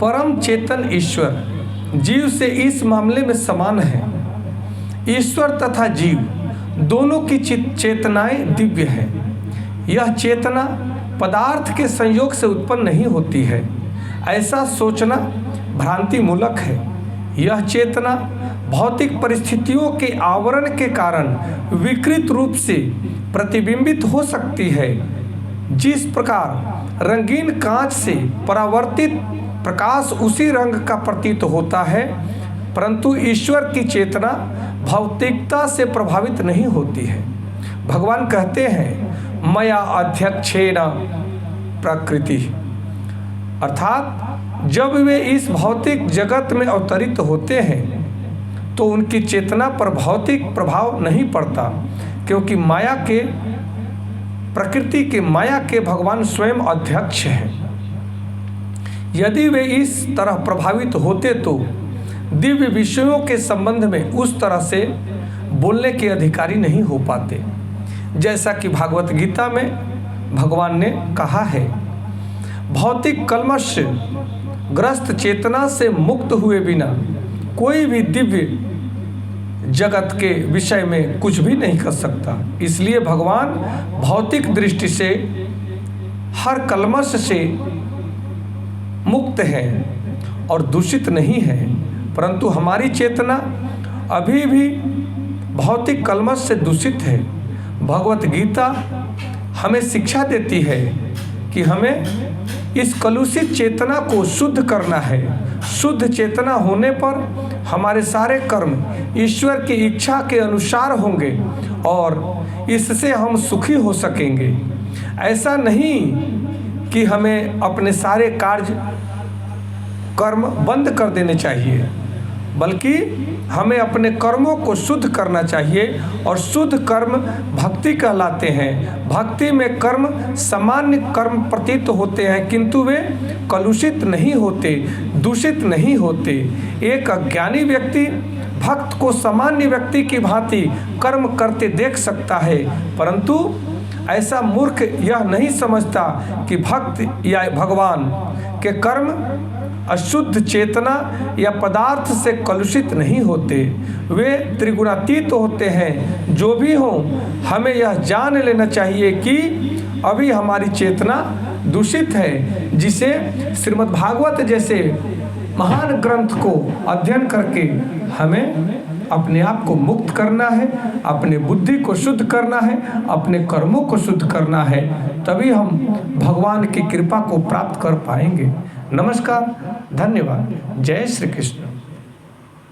परम चेतन ईश्वर जीव से इस मामले में समान है। ईश्वर तथा जीव दोनों की चेतनाएं दिव्य है। यह चेतना पदार्थ के संयोग से उत्पन्न नहीं होती है, ऐसा सोचना भ्रांति मूलक है। यह चेतना भौतिक परिस्थितियों के आवरण के कारण विकृत रूप से प्रतिबिंबित हो सकती है। जिस प्रकार रंगीन कांच से परावर्तित प्रकाश उसी रंग का प्रतीत होता है, परंतु ईश्वर की चेतना भौतिकता से प्रभावित नहीं होती है। भगवान कहते हैं मया अध्यक्षेण प्रकृति, अर्थात जब वे इस भौतिक जगत में अवतरित होते हैं तो उनकी चेतना पर भौतिक प्रभाव नहीं पड़ता, क्योंकि माया के प्रकृति के माया के भगवान स्वयं अध्यक्ष हैं। यदि वे इस तरह प्रभावित होते तो दिव्य विषयों के संबंध में उस तरह से बोलने के अधिकारी नहीं हो पाते। जैसा कि भागवत गीता में भगवान ने कहा है, भौतिक कल्मश ग्रस्त चेतना से मुक्त हुए बिना कोई भी दिव्य जगत के विषय में कुछ भी नहीं कर सकता। इसलिए भगवान भौतिक दृष्टि से हर कल्मश से मुक्त है और दूषित नहीं है, परंतु हमारी चेतना अभी भी भौतिक कल्मश से दूषित है। भगवत गीता हमें शिक्षा देती है कि हमें इस कलुषित चेतना को शुद्ध करना है। शुद्ध चेतना होने पर हमारे सारे कर्म ईश्वर की इच्छा के अनुसार होंगे और इससे हम सुखी हो सकेंगे। ऐसा नहीं कि हमें अपने सारे कर्म बंद कर देने चाहिए, बल्कि हमें अपने कर्मों को शुद्ध करना चाहिए, और शुद्ध कर्म भक्ति कहलाते हैं। भक्ति में कर्म सामान्य कर्म प्रतीत होते हैं, किंतु वे कलुषित नहीं होते, दूषित नहीं होते। एक अज्ञानी व्यक्ति भक्त को सामान्य व्यक्ति की भांति कर्म करते देख सकता है, परंतु ऐसा मूर्ख यह नहीं समझता कि भक्त या भगवान के कर्म अशुद्ध चेतना या पदार्थ से कलुषित नहीं होते, वे त्रिगुणातीत होते हैं। जो भी हो, हमें यह जान लेना चाहिए कि अभी हमारी चेतना दूषित है, जिसे श्रीमद् भागवत जैसे महान ग्रंथ को अध्ययन करके हमें अपने आप को मुक्त करना है, अपने बुद्धि को शुद्ध करना है, अपने कर्मों को शुद्ध करना है। तभी हम भगवान की कृपा को प्राप्त कर पाएंगे। नमस्कार, धन्यवाद, जय श्री कृष्ण।